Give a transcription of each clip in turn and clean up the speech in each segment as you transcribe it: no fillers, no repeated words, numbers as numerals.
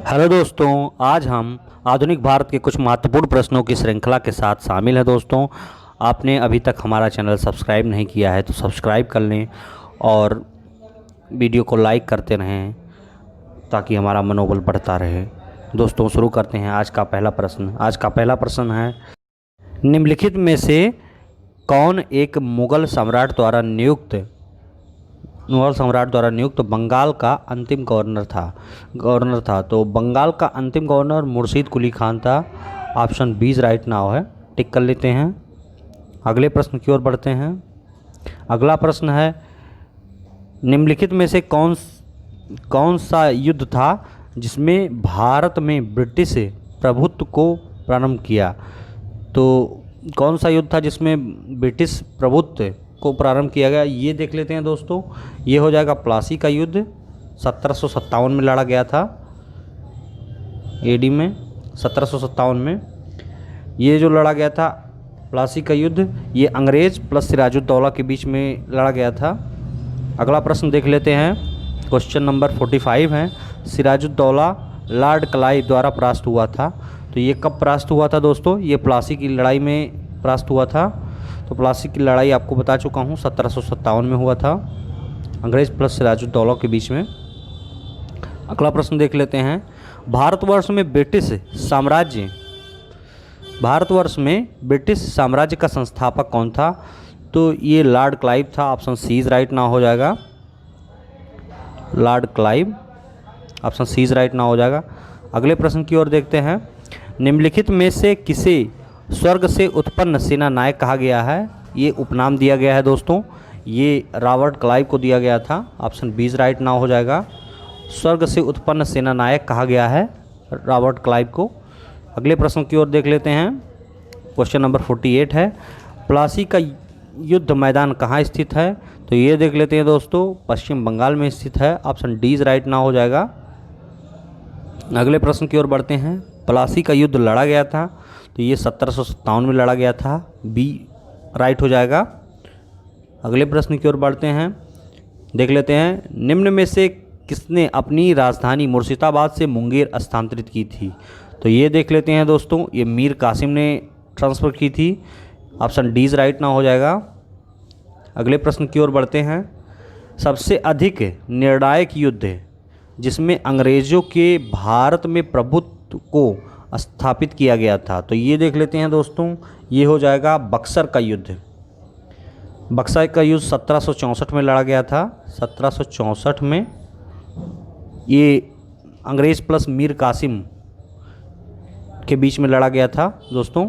Hello दोस्तों, आज हम आधुनिक भारत के कुछ महत्वपूर्ण प्रश्नों की श्रृंखला के साथ शामिल हैं। दोस्तों, आपने अभी तक हमारा चैनल सब्सक्राइब नहीं किया है तो सब्सक्राइब कर लें और वीडियो को लाइक करते रहें ताकि हमारा मनोबल बढ़ता रहे। दोस्तों, शुरू करते हैं आज का पहला प्रश्न। आज का पहला प्रश्न है, निम्नलिखित में से कौन एक मुगल सम्राट द्वारा नियुक्त बंगाल का अंतिम गवर्नर था। तो बंगाल का अंतिम गवर्नर मुर्शीद कुली खान था। ऑप्शन बी राइट नाउ है, टिक कर लेते हैं। अगले प्रश्न की ओर बढ़ते हैं। अगला प्रश्न है, निम्नलिखित में से कौन सा युद्ध था जिसमें भारत में ब्रिटिश प्रभुत्व को प्रारंभ किया। तो कौन सा युद्ध था जिसमें ब्रिटिश प्रभुत्व को प्रारंभ किया गया, ये देख लेते हैं। दोस्तों, ये हो जाएगा प्लासी का युद्ध। 1757 में लड़ा गया था, एडी में 1757 में ये जो लड़ा गया था प्लासी का युद्ध, ये अंग्रेज प्लस सिराजुद्दौला के बीच में लड़ा गया था। अगला प्रश्न देख लेते हैं। क्वेश्चन नंबर 45 है, सिराजुद्दौला लॉर्ड क्लाइव द्वारा परास्त हुआ था। तो ये कब परास्त हुआ था दोस्तों? ये प्लासी की लड़ाई में परास्त हुआ था। तो प्लासी की लड़ाई आपको बता चुका हूँ, 1757 में हुआ था, अंग्रेज प्लस सिराजुद्दौला के बीच में। अगला प्रश्न देख लेते हैं। भारतवर्ष में ब्रिटिश साम्राज्य का संस्थापक कौन था? तो ये लॉर्ड क्लाइव था। ऑप्शन सी राइट ना हो जाएगा, Lord Clive, option C right ना हो जाएगा। अगले प्रश्न की ओर देखते हैं। निम्नलिखित में से किसे स्वर्ग से उत्पन्न सेना नायक कहा गया है? ये उपनाम दिया गया है दोस्तों, ये रॉबर्ट क्लाइव को दिया गया था। ऑप्शन बी राइट ना हो जाएगा। स्वर्ग से उत्पन्न सेना नायक कहा गया है रॉबर्ट क्लाइव को। अगले प्रश्न की ओर देख लेते हैं। क्वेश्चन नंबर 48 है, प्लासी का युद्ध मैदान कहाँ स्थित है? तो ये देख लेते हैं दोस्तों, पश्चिम बंगाल में स्थित है। ऑप्शन डी राइट ना हो जाएगा। अगले प्रश्न की ओर बढ़ते हैं। प्लासी का युद्ध लड़ा गया था, तो ये 1757 में लड़ा गया था, बी राइट हो जाएगा। अगले प्रश्न की ओर बढ़ते हैं, देख लेते हैं। निम्न में से किसने अपनी राजधानी मुर्शिदाबाद से मुंगेर स्थानांतरित की थी? तो ये देख लेते हैं दोस्तों, ये मीर कासिम ने ट्रांसफ़र की थी। ऑप्शन डी राइट ना हो जाएगा। अगले प्रश्न की ओर बढ़ते हैं। सबसे अधिक निर्णायक युद्ध जिसमें अंग्रेज़ों के भारत में प्रभुत्व को स्थापित किया गया था, तो ये देख लेते हैं दोस्तों, ये हो जाएगा बक्सर का युद्ध। बक्सर का युद्ध 1764 में लड़ा गया था। 1764 में ये अंग्रेज़ प्लस मीर कासिम के बीच में लड़ा गया था दोस्तों।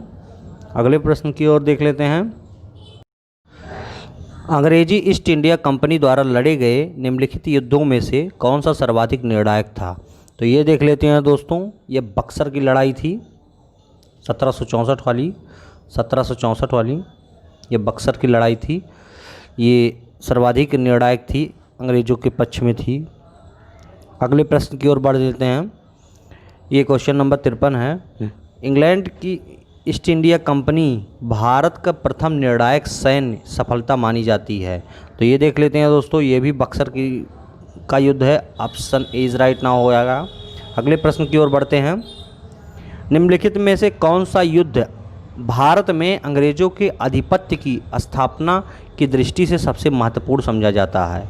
अगले प्रश्न की ओर देख लेते हैं। अंग्रेजी ईस्ट इंडिया कंपनी द्वारा लड़े गए निम्नलिखित युद्धों में से कौन सा सर्वाधिक निर्णायक था? तो ये देख लेते हैं दोस्तों, ये बक्सर की लड़ाई थी 1764 वाली, ये बक्सर की लड़ाई थी। ये सर्वाधिक निर्णायक थी, अंग्रेज़ों के पक्ष में थी। अगले प्रश्न की ओर बढ़ देते हैं। ये क्वेश्चन नंबर 53 है, इंग्लैंड की ईस्ट इंडिया कंपनी भारत का प्रथम निर्णायक सैन्य सफलता मानी जाती है। तो ये देख लेते हैं दोस्तों, ये भी बक्सर का युद्ध है। ऑप्शन ए राइट ना हो जाएगा। अगले प्रश्न की ओर बढ़ते हैं। निम्नलिखित में से कौन सा युद्ध भारत में अंग्रेज़ों के आधिपत्य की स्थापना की दृष्टि से सबसे महत्वपूर्ण समझा जाता है?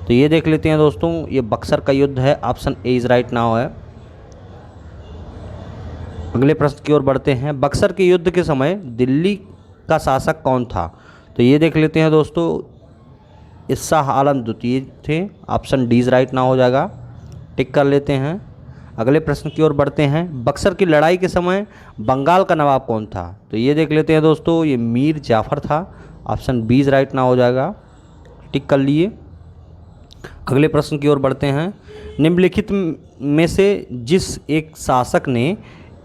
तो ये देख लेते हैं दोस्तों, ये बक्सर का युद्ध है। ऑप्शन ए राइट ना है। अगले प्रश्न की ओर बढ़ते हैं। बक्सर के युद्ध के समय दिल्ली का शासक कौन था? तो ये देख लेते हैं दोस्तों, शाह आलम द्वितीय थे। ऑप्शन डी राइट ना हो जाएगा, टिक कर लेते हैं। अगले प्रश्न की ओर बढ़ते हैं। बक्सर की लड़ाई के समय बंगाल का नवाब कौन था? तो ये देख लेते हैं दोस्तों, ये मीर जाफ़र था। ऑप्शन बी राइट ना हो जाएगा, टिक कर लिए। अगले प्रश्न की ओर बढ़ते हैं। निम्नलिखित में से जिस एक शासक ने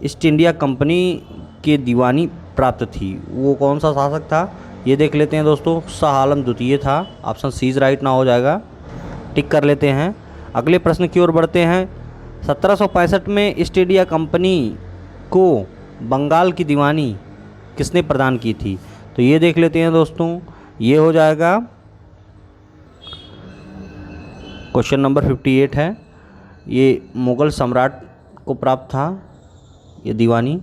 ईस्ट इंडिया कंपनी के दीवानी प्राप्त थी, वो कौन सा शासक था? ये देख लेते हैं दोस्तों, शाह आलम द्वितीय था। ऑप्शन सी राइट ना हो जाएगा, टिक कर लेते हैं। अगले प्रश्न की ओर बढ़ते हैं। 1765 में ईस्ट इंडिया कंपनी को बंगाल की दीवानी किसने प्रदान की थी? तो ये देख लेते हैं दोस्तों, ये हो जाएगा क्वेश्चन नंबर 58 है। ये मुग़ल सम्राट को प्राप्त था ये दीवानी?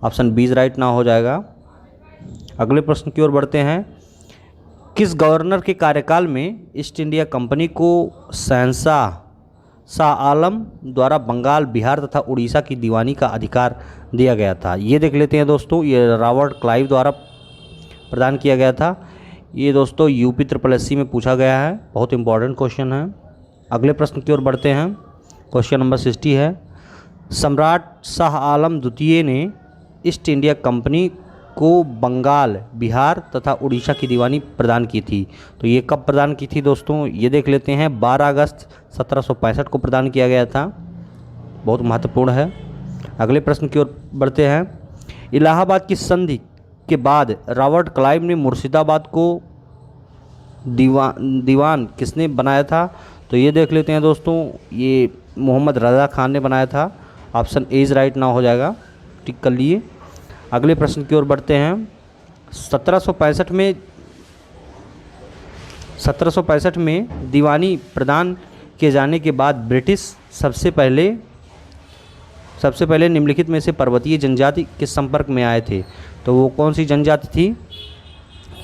ऑप्शन बी राइट ना हो जाएगा। अगले प्रश्न की ओर बढ़ते हैं। किस गवर्नर के कार्यकाल में ईस्ट इंडिया कंपनी को शहंशाह शाह आलम द्वारा बंगाल, बिहार तथा उड़ीसा की दीवानी का अधिकार दिया गया था? ये देख लेते हैं दोस्तों। ये रॉबर्ट क्लाइव द्वारा प्रदान किया गया था। ये दोस्तों यूपी SSS में पूछा गया है, बहुत इंपॉर्टेंट क्वेश्चन है। अगले प्रश्न की ओर बढ़ते हैं। क्वेश्चन नंबर 60 है। सम्राट शाह आलम द्वितीय ने ईस्ट इंडिया कंपनी को बंगाल, बिहार तथा उड़ीसा की दीवानी प्रदान की थी? तो ये कब प्रदान की थी दोस्तों? ये देख लेते हैं। 12 अगस्त 1765 को प्रदान किया गया था। बहुत महत्वपूर्ण है। अगले प्रश्न की ओर बढ़ते हैं। इलाहाबाद की संधि के बाद रॉबर्ट क्लाइव ने मुर्शिदाबाद को दीवान किसने बनाया था? तो ये देख लेते हैं दोस्तों। ये मोहम्मद रज़ा खान ने बनाया था। ऑप्शन ए राइट ना हो जाएगा, टिक कर लिए। अगले प्रश्न की ओर बढ़ते हैं। 1765 में दीवानी प्रदान किए जाने के बाद ब्रिटिश सबसे पहले निम्नलिखित में से पर्वतीय जनजाति के संपर्क में आए थे? तो वो कौन सी जनजाति थी?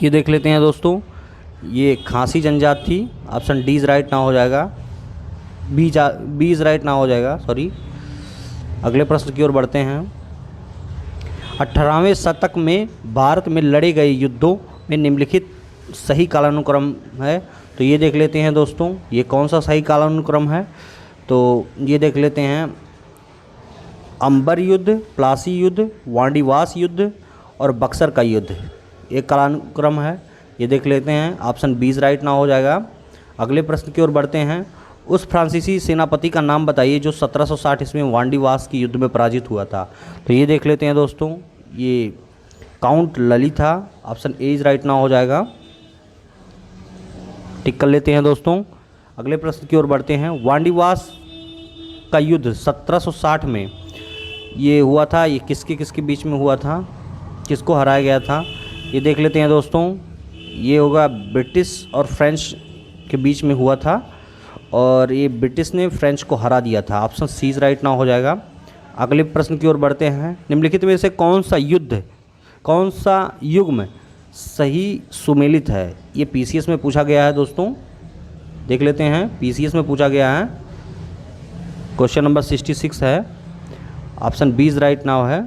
ये देख लेते हैं दोस्तों। ये खासी जनजाति थी। ऑप्शन डी राइट ना हो जाएगा, बी राइट ना हो जाएगा, सॉरी। अगले प्रश्न की ओर बढ़ते हैं। 18वें शतक में भारत में लड़े गए युद्धों में निम्नलिखित सही कालानुक्रम है? तो ये देख लेते हैं दोस्तों। ये कौन सा सही कालानुक्रम है? तो ये देख लेते हैं। अंबर युद्ध, प्लासी युद्ध, वांडीवास युद्ध और बक्सर का युद्ध, एक कालानुक्रम है। ये देख लेते हैं। ऑप्शन बी राइट ना हो जाएगा। अगले प्रश्न की ओर बढ़ते हैं। उस फ्रांसीसी सेनापति का नाम बताइए जो 1760 ईस्वी में वांडीवास के युद्ध में पराजित हुआ था? तो ये देख लेते हैं दोस्तों। ये काउंट लली था। ऑप्शन ए राइट ना हो जाएगा, टिक कर लेते हैं दोस्तों। अगले प्रश्न की ओर बढ़ते हैं। वांडीवास का युद्ध 1760 में ये हुआ था, ये किसके बीच में हुआ था, किसको हराया गया था? ये देख लेते हैं दोस्तों। ये होगा ब्रिटिश और फ्रेंच के बीच में हुआ था और ये ब्रिटिश ने फ्रेंच को हरा दिया था। ऑप्शन सी राइट ना हो जाएगा। अगले प्रश्न की ओर बढ़ते हैं। निम्नलिखित में से कौन सा युग्म सही सुमेलित है? ये PCS में पूछा गया है दोस्तों, देख लेते हैं। PCS में पूछा गया है। क्वेश्चन नंबर 66 है। ऑप्शन बी राइट नाउ है।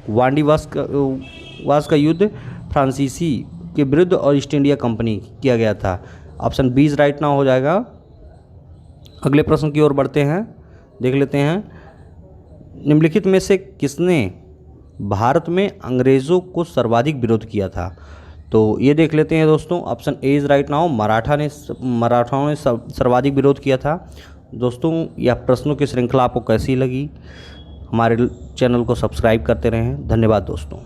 वांडीवास का युद्ध फ्रांसीसी के विरुद्ध और ईस्ट इंडिया कंपनी किया गया था। ऑप्शन बी राइट नाउ हो जाएगा। अगले प्रश्न की ओर बढ़ते हैं, देख लेते हैं। निम्नलिखित में से किसने भारत में अंग्रेज़ों को सर्वाधिक विरोध किया था? तो ये देख लेते हैं दोस्तों। Option A is right now. मराठाओं ने सर्वाधिक विरोध किया था। दोस्तों यह प्रश्नों की श्रृंखला आपको कैसी लगी? हमारे चैनल को सब्सक्राइब करते रहें। धन्यवाद दोस्तों।